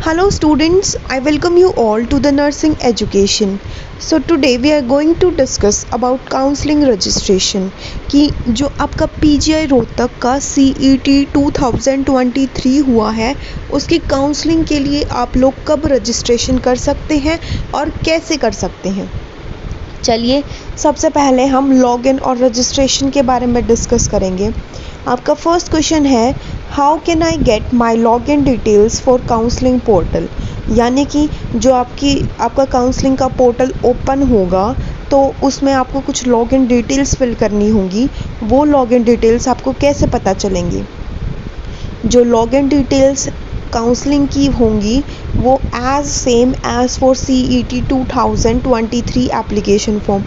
Hello students, I welcome you all to the nursing education. So today we are going to discuss about counseling registration कि जो आपका PGI Rohtak का CET 2023 हुआ है उसकी counselling के लिए आप लोग कब रजिस्ट्रेशन कर सकते हैं और कैसे कर सकते हैं। चलिए सबसे पहले हम लॉगिन और रजिस्ट्रेशन के बारे में डिस्कस करेंगे। आपका फर्स्ट क्वेश्चन है how can I get my login details for counselling portal, यानी कि जो आपका काउंसलिंग का पोर्टल ओपन होगा तो उसमें आपको कुछ लॉगिन डिटेल्स फिल करनी होंगी। वो लॉगिन डिटेल्स आपको कैसे पता चलेंगी। जो लॉगिन डिटेल्स काउंसलिंग की होंगी वो as same as for CET 2023 application form,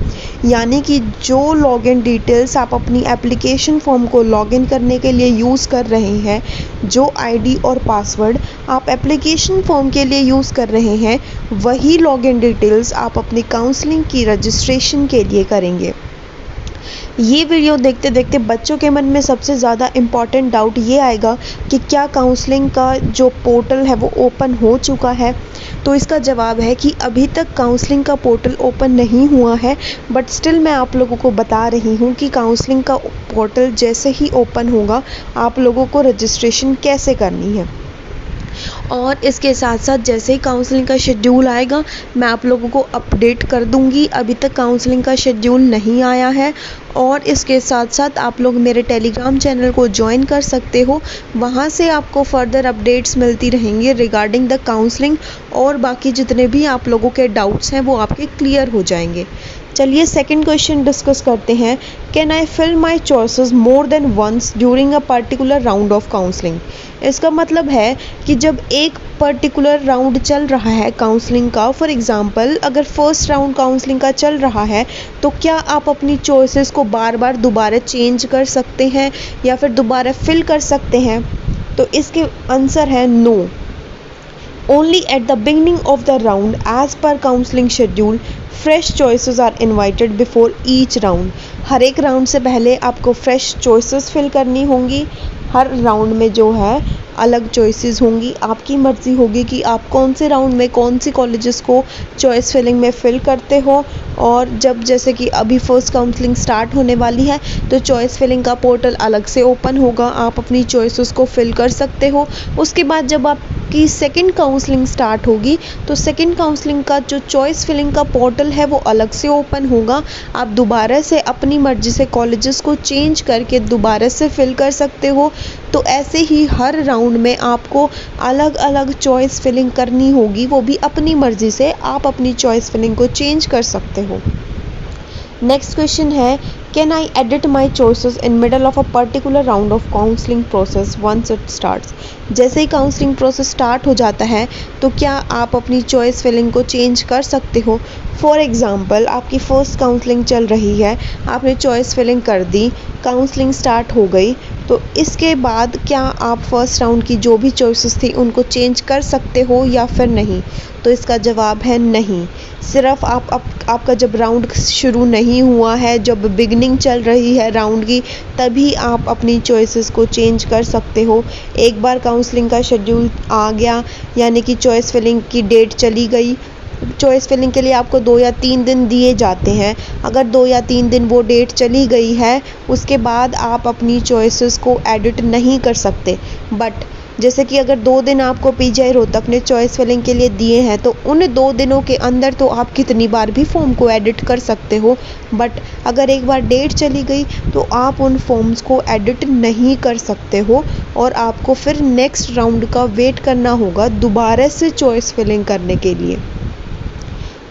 यानी कि जो लॉगिन डिटेल्स आप अपनी एप्लीकेशन फॉर्म को लॉगिन करने के लिए यूज़ कर रहे हैं, जो ID और पासवर्ड आप एप्लीकेशन फॉर्म के लिए यूज़ कर रहे हैं, वही लॉगिन डिटेल्स आप अपनी काउंसलिंग की रजिस्ट्रेशन के लिए करेंगे। ये वीडियो देखते देखते बच्चों के मन में सबसे ज़्यादा इम्पॉर्टेंट डाउट ये आएगा कि क्या काउंसलिंग का जो पोर्टल है वो ओपन हो चुका है। तो इसका जवाब है कि अभी तक काउंसलिंग का पोर्टल ओपन नहीं हुआ है, बट स्टिल मैं आप लोगों को बता रही हूँ कि काउंसलिंग का पोर्टल जैसे ही ओपन होगा आप लोगों को रजिस्ट्रेशन कैसे करनी है। और इसके साथ साथ जैसे ही काउंसलिंग का शेड्यूल आएगा मैं आप लोगों को अपडेट कर दूंगी। अभी तक काउंसलिंग का शेड्यूल नहीं आया है। और इसके साथ साथ आप लोग मेरे टेलीग्राम चैनल को ज्वाइन कर सकते हो, वहाँ से आपको फर्दर अपडेट्स मिलती रहेंगी रिगार्डिंग द काउंसलिंग, और बाकी जितने भी आप लोगों के डाउट्स हैं वो आपके क्लियर हो जाएंगे। चलिए सेकंड क्वेश्चन डिस्कस करते हैं। Can I fill my choices more than once during a particular round of counselling. इसका मतलब है कि जब एक पर्टिकुलर राउंड चल रहा है काउंसलिंग का, फॉर एग्ज़ाम्पल अगर फर्स्ट राउंड काउंसलिंग का चल रहा है तो क्या आप अपनी चॉइसेस को बार बार दोबारा चेंज कर सकते हैं या फिर दोबारा फिल कर सकते हैं। तो इसके आंसर है no. Only at the beginning of the round as per counseling schedule, fresh choices are invited before each round. हर एक राउंड से पहले आपको फ्रेश चॉइसेस फिल करनी होंगी। हर राउंड में जो है अलग चॉइसेस होंगी। आपकी मर्ज़ी होगी कि आप कौन से राउंड में कौन सी कॉलेजेस को चॉइस फिलिंग में फ़िल करते हो। और जब जैसे कि अभी फर्स्ट काउंसलिंग स्टार्ट होने वाली है तो चॉइस फिलिंग का पोर्टल अलग से ओपन होगा, आप अपनी चॉइसेस को फिल कर सकते हो। उसके बाद जब आपकी सेकंड काउंसलिंग स्टार्ट होगी तो सेकंड काउंसलिंग का जो चॉइस फिलिंग का पोर्टल है वो अलग से ओपन होगा। आप दोबारा से अपनी मर्ज़ी से कॉलेजेस को चेंज करके दोबारा से फिल कर सकते हो। तो ऐसे ही हर राउंड में आपको अलग अलग चॉइस फिलिंग करनी होगी, वो भी अपनी मर्ज़ी से। आप अपनी चॉइस फिलिंग को चेंज कर सकते हो। नेक्स्ट क्वेश्चन है can I edit my choices in middle of a particular round of counselling process once it starts. जैसे ही काउंसलिंग प्रोसेस स्टार्ट हो जाता है तो क्या आप अपनी चॉइस फिलिंग को चेंज कर सकते हो। फॉर एग्ज़ाम्पल आपकी फ़र्स्ट काउंसलिंग चल रही है, आपने चॉइस फिलिंग कर दी, काउंसलिंग स्टार्ट हो गई, तो इसके बाद क्या आप फर्स्ट राउंड की जो भी चॉइसेस थी उनको चेंज कर सकते हो या फिर नहीं। तो इसका जवाब है नहीं। सिर्फ आपका जब राउंड शुरू नहीं हुआ है, जब बिगनिंग चल रही है राउंड की, तभी आप अपनी चॉइसेस को चेंज कर सकते हो। एक बार काउंसलिंग का शेड्यूल आ गया यानी कि चॉइस फिलिंग की डेट चली गई, चॉइस फिलिंग के लिए आपको 2 या 3 दिन दिए जाते हैं। अगर 2 या 3 दिन वो डेट चली गई है उसके बाद आप अपनी चॉइसेस को एडिट नहीं कर सकते। बट जैसे कि अगर 2 दिन आपको PGI रोहतक ने चॉइस फिलिंग के लिए दिए हैं तो उन 2 दिनों के अंदर तो आप कितनी बार भी फॉर्म को एडिट कर सकते हो। बट अगर एक बार डेट चली गई तो आप उन फॉर्म्स को एडिट नहीं कर सकते हो और आपको फिर नेक्स्ट राउंड का वेट करना होगा दोबारा से चॉइस फिलिंग करने के लिए।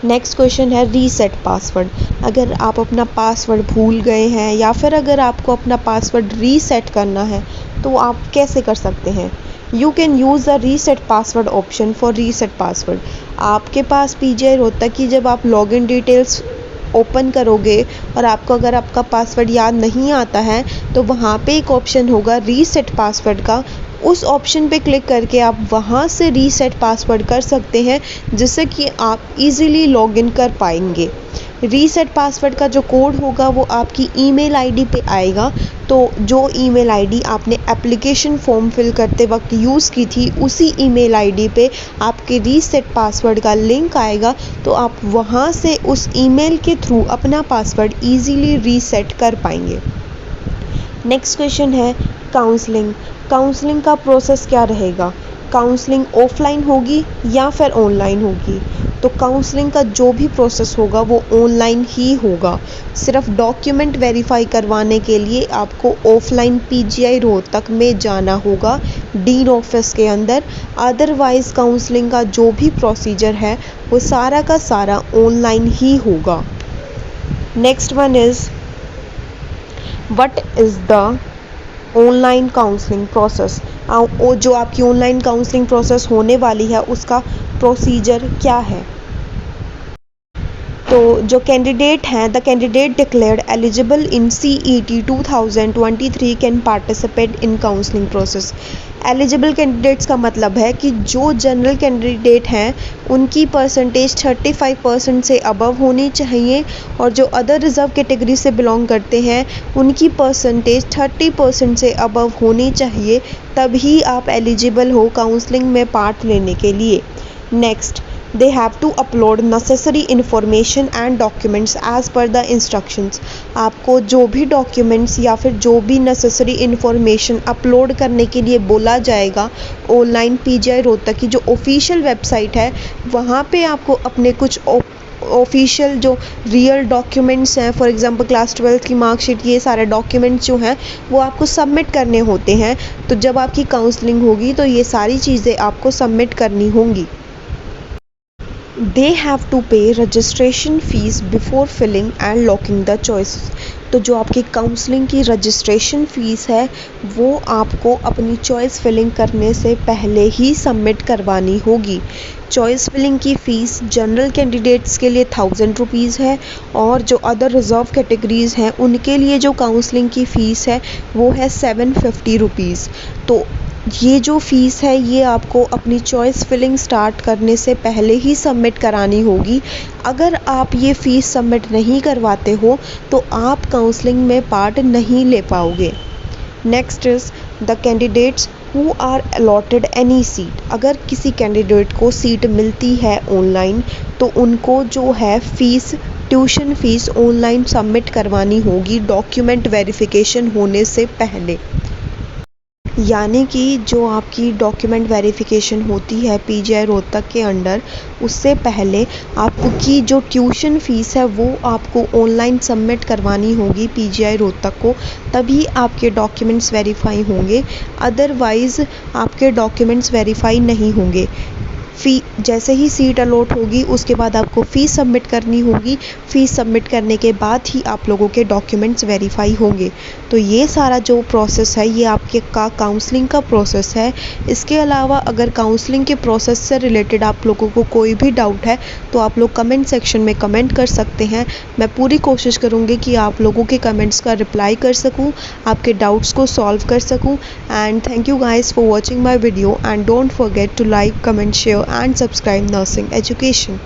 नेक्स्ट क्वेश्चन है रीसेट पासवर्ड। अगर आप अपना पासवर्ड भूल गए हैं या फिर अगर आपको अपना पासवर्ड रीसेट करना है तो आप कैसे कर सकते हैं। You can use the reset password option for reset password. आपके पास PGI रोहतक की जब आप लॉगिन डिटेल्स ओपन करोगे और आपको अगर आपका पासवर्ड याद नहीं आता है तो वहाँ पे एक ऑप्शन होगा रीसेट पासवर्ड का। उस ऑप्शन पे क्लिक करके आप वहाँ से रीसेट पासवर्ड कर सकते हैं जिससे कि आप इजीली लॉगिन कर पाएंगे। रीसेट पासवर्ड का जो कोड होगा वो आपकी ईमेल आईडी पे आएगा। तो जो ईमेल आईडी आपने एप्लीकेशन फॉर्म फिल करते वक्त यूज़ की थी, उसी ईमेल आईडी पे आपके रीसेट पासवर्ड का लिंक आएगा। तो आप वहाँ से उस ईमेल के थ्रू अपना पासवर्ड ईज़िली रीसेट कर पाएंगे। नेक्स्ट क्वेश्चन है काउंसलिंग। काउंसलिंग का प्रोसेस क्या रहेगा? काउंसलिंग ऑफलाइन होगी या फिर ऑनलाइन होगी? तो काउंसलिंग का जो भी प्रोसेस होगा वो ऑनलाइन ही होगा। सिर्फ डॉक्यूमेंट वेरीफाई करवाने के लिए आपको ऑफलाइन पीजीआई रोहतक में जाना होगा, डीन ऑफिस के अंदर। अदरवाइज़ काउंसलिंग का जो भी प्रोसीजर है वो सारा का सारा ऑनलाइन ही होगा। Next one is what is the online counselling process. और जो आपकी ऑनलाइन काउंसलिंग प्रोसेस होने वाली है उसका प्रोसीजर क्या है? तो जो कैंडिडेट हैं, the candidate declared eligible in CET 2023 can participate in counselling process. Eligible candidates का मतलब है कि जो जनरल कैंडिडेट हैं उनकी परसेंटेज 35% से अबव होनी चाहिए, और जो अदर रिज़र्व कैटेगरी से बिलोंग करते हैं उनकी परसेंटेज 30% से अबव होनी चाहिए, तभी आप एलिजिबल हो काउंसलिंग में पार्ट लेने के लिए। Next, they have to upload necessary information and documents as per the instructions। आपको जो भी डॉक्यूमेंट्स या फिर जो भी नेसेसरी इन्फॉर्मेशन अपलोड करने के लिए बोला जाएगा ऑनलाइन पीजीआई रोहतक की जो ऑफिशियल वेबसाइट है, वहाँ पे आपको अपने कुछ ऑफिशियल जो रियल डॉक्यूमेंट्स हैं, फॉर एग्जांपल क्लास 12 की मार्कशीट, ये सारे डॉक्यूमेंट्स जो हैं वो आपको सबमिट करने होते हैं। तो जब आपकी काउंसलिंग होगी तो ये सारी चीज़ें आपको सबमिट करनी होंगी। They have to pay registration fees before filling and locking the choices। तो जो आपकी काउंसलिंग की रजिस्ट्रेशन फ़ीस है वो आपको अपनी चॉइस फिलिंग करने से पहले ही सबमिट करवानी होगी। चॉइस फिलिंग की फ़ीस जनरल कैंडिडेट्स के लिए 1000 रुपीज़ है, और जो अदर रिज़र्व कैटेगरीज़ हैं उनके लिए जो काउंसलिंग की फ़ीस है वो है 750 रुपीज़। तो ये जो फ़ीस है ये आपको अपनी चॉइस फिलिंग स्टार्ट करने से पहले ही सबमिट करानी होगी। अगर आप ये फ़ीस सबमिट नहीं करवाते हो तो आप काउंसलिंग में पार्ट नहीं ले पाओगे। Next is the candidates who are allotted any seat. अगर किसी कैंडिडेट को सीट मिलती है ऑनलाइन तो उनको जो है fees, tuition fees online submit करवानी होगी डॉक्यूमेंट वेरिफिकेशन होने से पहले। यानी कि जो आपकी डॉक्यूमेंट वेरिफिकेशन होती है पीजीआई रोहतक के अंडर, उससे पहले आपकी जो ट्यूशन फ़ीस है वो आपको ऑनलाइन सबमिट करवानी होगी पीजीआई रोहतक को, तभी आपके डॉक्यूमेंट्स वेरीफाई होंगे। अदरवाइज़ आपके डॉक्यूमेंट्स वेरीफाई नहीं होंगे। जैसे ही सीट अलॉट होगी उसके बाद आपको फ़ीस सबमिट करनी होगी। फ़ीस सबमिट करने के बाद ही आप लोगों के डॉक्यूमेंट्स वेरीफाई होंगे। तो ये सारा जो प्रोसेस है ये आपके काउंसलिंग का प्रोसेस है। इसके अलावा अगर काउंसलिंग के प्रोसेस से रिलेटेड आप लोगों को कोई भी डाउट है तो आप लोग कमेंट सेक्शन में कमेंट कर सकते हैं। मैं पूरी कोशिश करूँगी कि आप लोगों के कमेंट्स का रिप्लाई कर सकूँ, आपके डाउट्स को सॉल्व कर सकूँ। And thank you guys for watching my video, and don't forget to like, comment, share and subscribe Nursing Education।